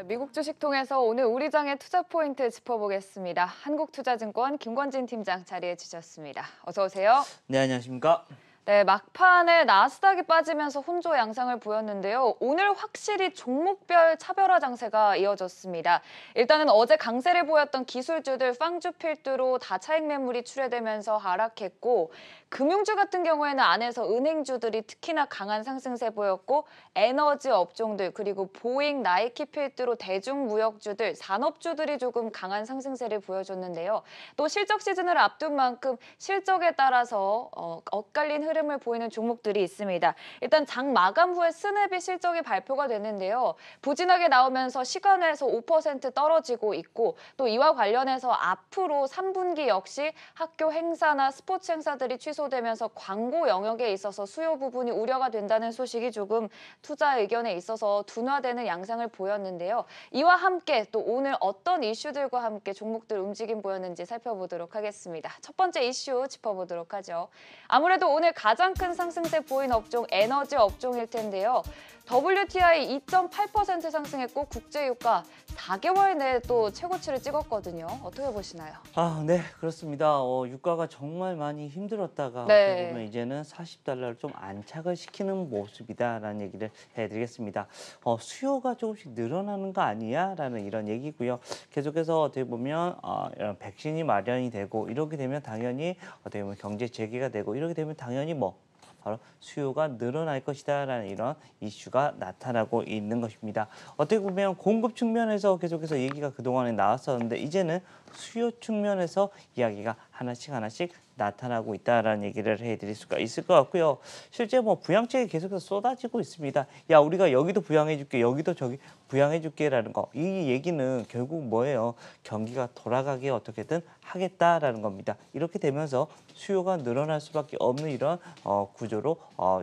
미국 주식 통해서 오늘 우리 장의 투자 포인트 짚어보겠습니다. 한국투자증권 김권진 팀장 자리해 주셨습니다. 어서 오세요. 네, 안녕하십니까? 네, 막판에 나스닥이 빠지면서 혼조 양상을 보였는데요. 오늘 확실히 종목별 차별화 장세가 이어졌습니다. 일단은 어제 강세를 보였던 기술주들 빵주 필두로 다차익 매물이 출회되면서 하락했고, 금융주 같은 경우에는 안에서 은행주들이 특히나 강한 상승세 보였고, 에너지 업종들 그리고 보잉, 나이키 필두로 대중무역주들, 산업주들이 조금 강한 상승세를 보여줬는데요. 또 실적 시즌을 앞둔 만큼 실적에 따라서 엇갈린 흐름을 보이는 종목들이 있습니다. 일단 장 마감 후에 스냅이 실적이 발표가 됐는데요. 부진하게 나오면서 시간외에서 5% 떨어지고 있고, 또 이와 관련해서 앞으로 3분기 역시 학교 행사나 스포츠 행사들이 취소되면서 광고 영역에 있어서 수요 부분이 우려가 된다는 소식이 조금 투자 의견에 있어서 둔화되는 양상을 보였는데요. 이와 함께 또 오늘 어떤 이슈들과 함께 종목들 움직임 보였는지 살펴보도록 하겠습니다. 첫 번째 이슈 짚어보도록 하죠. 아무래도 오늘 가장 큰 상승세 보인 업종 에너지 업종일 텐데요. WTI 2.8% 상승했고 국제유가 4개월 내에 또 최고치를 찍었거든요. 어떻게 보시나요? 네, 그렇습니다. 유가가 정말 많이 힘들었다가 네. 어떻게 보면 이제는 40달러를 좀 안착을 시키는 모습이다라는 얘기를 해드리겠습니다. 수요가 조금씩 늘어나는 거 아니야라는 이런 얘기고요. 계속해서 어떻게 보면 이런 백신이 마련이 되고 이렇게 되면 당연히 어떻게 보면 경제 재개가 되고 이렇게 되면 당연히 바로 수요가 늘어날 것이다라는 이런 이슈가 나타나고 있는 것입니다. 어떻게 보면 공급 측면에서 계속해서 얘기가 그동안에 나왔었는데 이제는 수요 측면에서 이야기가 하나씩 나타나고 있다라는 얘기를 해드릴 수가 있을 것 같고요. 실제 부양책이 계속해서 쏟아지고 있습니다. 야, 우리가 여기도 부양해줄게, 여기도 저기 부양해줄게라는 거. 이 얘기는 결국 뭐예요? 경기가 돌아가게 어떻게든 하겠다라는 겁니다. 이렇게 되면서 수요가 늘어날 수밖에 없는 이런 구조로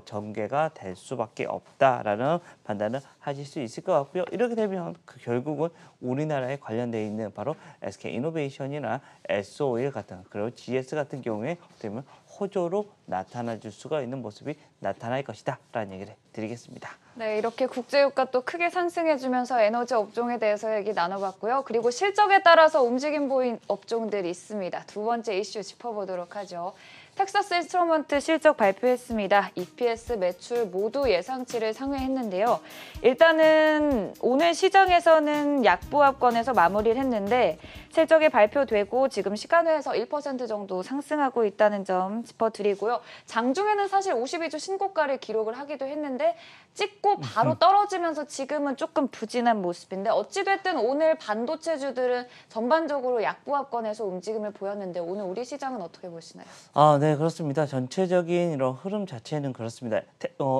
전개가 될 수밖에 없다라는 판단을 하실 수 있을 것 같고요. 이렇게 되면 결국은 우리나라에 관련되어 있는 바로 SK이노베이션이나 S-오일 같은 그리고 GS 같은 경우에 어떻게 보면 호조로 나타나줄 수가 있는 모습이 나타날 것이다 라는 얘기를 드리겠습니다. 네, 이렇게 국제유가 또 크게 상승해주면서 에너지 업종에 대해서 얘기 나눠봤고요. 그리고 실적에 따라서 움직임 보인 업종들이 있습니다. 두 번째 이슈 짚어보도록 하죠. 텍사스 인스트루먼트 실적 발표했습니다. EPS, 매출 모두 예상치를 상회했는데요. 일단은 오늘 시장에서는 약보합권에서 마무리를 했는데 실적이 발표되고 지금 시간외에서 1% 정도 상승하고 있다는 점 짚어드리고요. 장중에는 사실 52주 신고가를 기록을 하기도 했는데 찍고 바로 떨어지면서 지금은 조금 부진한 모습인데 어찌됐든 오늘 반도체주들은 전반적으로 약보합권에서 움직임을 보였는데 오늘 우리 시장은 어떻게 보시나요? 네, 그렇습니다. 전체적인 이런 흐름 자체는 그렇습니다.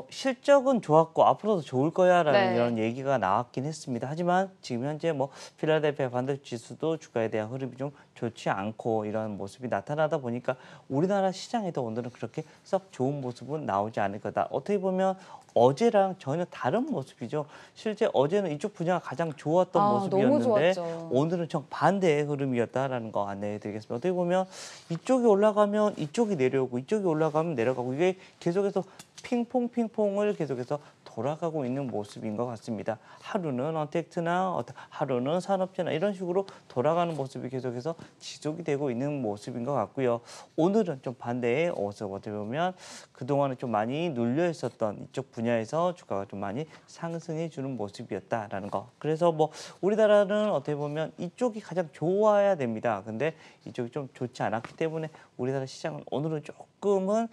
실적은 좋았고 앞으로도 좋을 거야라는 이런 얘기가 나왔긴 했습니다. 하지만 지금 현재 필라델피아 반도체 지수도 주가에 대한 흐름이 좀 좋지 않고 이런 모습이 나타나다 보니까 우리나라 시장에도 오늘은 그렇게 썩 좋은 모습은 나오지 않을 거다. 어떻게 보면 어제랑 전혀 다른 모습이죠. 실제 어제는 이쪽 분야가 가장 좋았던 모습이었는데 오늘은 정반대의 흐름이었다라는 거 안내해드리겠습니다. 어떻게 보면 이쪽이 올라가면 이쪽이 내려오고 이쪽이 올라가면 내려가고 이게 계속해서 핑퐁을 계속해서 돌아가고 있는 모습인 것 같습니다. 하루는 언택트나 하루는 산업재나 이런 식으로 돌아가는 모습이 계속해서 지속이 되고 있는 모습인 것 같고요. 오늘은 좀 반대의 모습 어떻게 보면 그동안은 좀 많이 눌려 있었던 이쪽 분야에서 주가가 좀 많이 상승해 주는 모습이었다라는 거. 그래서 우리나라는 어떻게 보면 이쪽이 가장 좋아야 됩니다. 근데 이쪽이 좀 좋지 않았기 때문에 우리나라 시장은 오늘은 조금은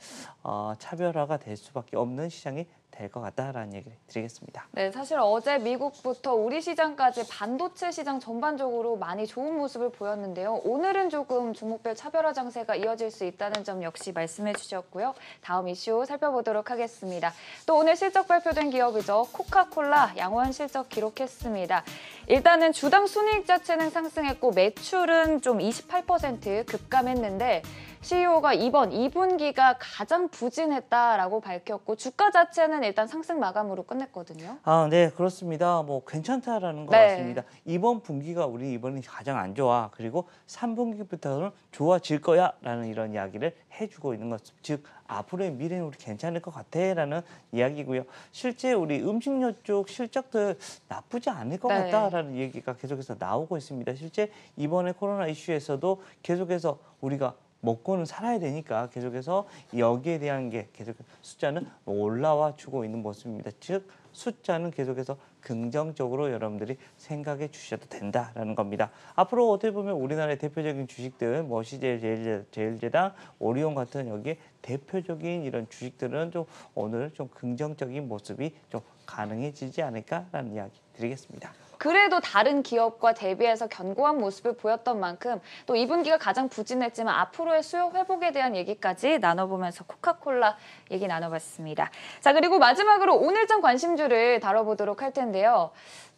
차별화가 될 수밖에 없는 시장이 될 것 같다라는 얘기를 드리겠습니다. 네, 사실 어제 미국부터 우리 시장까지 반도체 시장 전반적으로 많이 좋은 모습을 보였는데요. 오늘은 조금 종목별 차별화 장세가 이어질 수 있다는 점 역시 말씀해 주셨고요. 다음 이슈 살펴보도록 하겠습니다. 또 오늘 실적 발표된 기업이죠. 코카콜라 양호한 실적 기록했습니다. 일단은 주당 순이익 자체는 상승했고 매출은 좀 28% 급감했는데 CEO가 이번 2분기가 가장 부진했다라고 밝혔고 주가 자체는 일단 상승 마감으로 끝냈거든요. 아, 네, 그렇습니다. 뭐 괜찮다라는 것 네. 같습니다. 이번 분기가 우리 이번이 가장 안 좋아. 그리고 3분기부터는 좋아질 거야라는 이런 이야기를 해주고 있는 것. 즉 앞으로의 미래는 우리 괜찮을 것 같아라는 이야기고요. 실제 우리 음식료 쪽 실적들 나쁘지 않을 것 네. 같다라는 얘기가 계속해서 나오고 있습니다. 실제 이번에 코로나 이슈에서도 계속해서 우리가 먹고는 살아야 되니까 계속해서 여기에 대한 게 계속 숫자는 올라와 주고 있는 모습입니다. 즉 숫자는 계속해서 긍정적으로 여러분들이 생각해 주셔도 된다라는 겁니다. 앞으로 어떻게 보면 우리나라의 대표적인 주식들, 뭐 CJ 제일제당, 오리온 같은 여기에 대표적인 이런 주식들은 좀 오늘 좀 긍정적인 모습이 좀 가능해지지 않을까라는 이야기 드리겠습니다. 그래도 다른 기업과 대비해서 견고한 모습을 보였던 만큼 또 2분기가 가장 부진했지만 앞으로의 수요 회복에 대한 얘기까지 나눠보면서 코카콜라 얘기 나눠봤습니다. 자, 그리고 마지막으로 오늘장 관심주를 다뤄보도록 할 텐데요.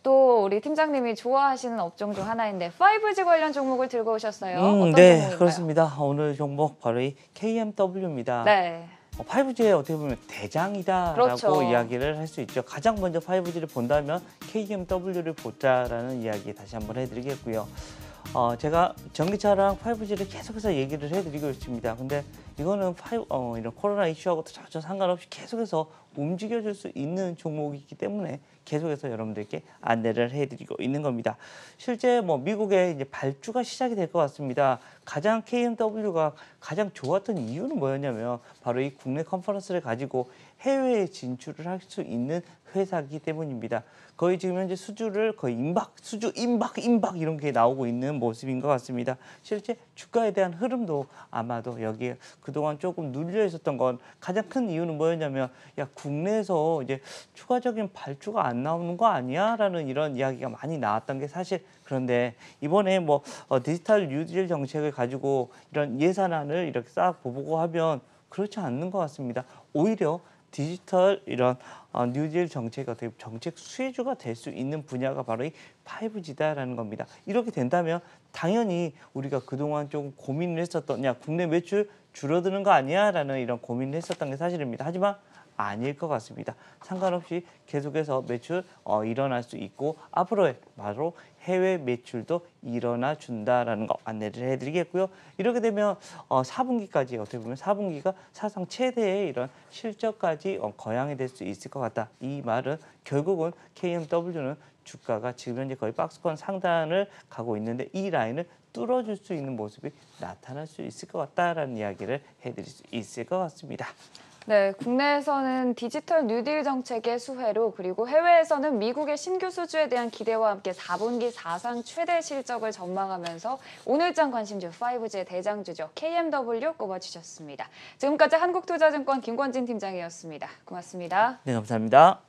또 우리 팀장님이 좋아하시는 업종 중 하나인데 5G 관련 종목을 들고 오셨어요. 어떤 네, 종목인가요? 그렇습니다. 오늘 종목 바로 이 KMW입니다. 네. 5G의 어떻게 보면 대장이다라고 그렇죠. 이야기를 할 수 있죠. 가장 먼저 5G를 본다면 KMW를 보자라는 이야기 다시 한번 해드리겠고요. 제가 전기차랑 5G를 계속해서 얘기를 해드리고 있습니다. 근데 이거는 이런 코로나 이슈하고도 전혀 상관없이 계속해서 움직여줄 수 있는 종목이기 때문에 계속해서 여러분들께 안내를 해드리고 있는 겁니다. 실제 뭐 미국의 이제 발주가 시작이 될 것 같습니다. 가장 KMW가 가장 좋았던 이유는 뭐였냐면 바로 이 국내 컨퍼런스를 가지고 해외에 진출을 할 수 있는 회사이기 때문입니다. 거의 지금 현재 수주를 거의 임박 이런 게 나오고 있는 모습인 것 같습니다. 실제 주가에 대한 흐름도 아마도 여기에 그동안 조금 눌려 있었던 건 가장 큰 이유는 뭐였냐면 야 국내에서 이제 추가적인 발주가 안 나오는 거 아니야라는 이런 이야기가 많이 나왔던 게 사실 그런데 이번에 뭐 디지털 뉴딜 정책을 가지고 이런 예산안을 이렇게 싹 보고 하면 그렇지 않는 것 같습니다. 오히려 디지털 이런 뉴딜 정책 어떻게 정책 수혜주가 될 수 있는 분야가 바로 이 5G다라는 겁니다. 이렇게 된다면 당연히 우리가 그동안 좀 고민을 했었던 야 국내 매출 줄어드는 거 아니야라는 이런 고민을 했었던 게 사실입니다. 하지만 아닐 것 같습니다. 상관없이 계속해서 매출 일어날 수 있고 앞으로의 바로 해외 매출도 일어나 준다라는 거 안내를 해드리겠고요. 이렇게 되면 4분기까지 어떻게 보면 4분기가 사상 최대의 이런 실적까지 거양이 될 수 있을 것 같다. 이 말은 결국은 KMW는 주가가 지금 현재 거의 박스권 상단을 가고 있는데 이 라인을 뚫어줄 수 있는 모습이 나타날 수 있을 것 같다라는 이야기를 해드릴 수 있을 것 같습니다. 네, 국내에서는 디지털 뉴딜 정책의 수혜로 그리고 해외에서는 미국의 신규 수주에 대한 기대와 함께 4분기 사상 최대 실적을 전망하면서 오늘장 관심주 5G의 대장주죠. KMW 꼽아주셨습니다. 지금까지 한국투자증권 김권진 팀장이었습니다. 고맙습니다. 네, 감사합니다.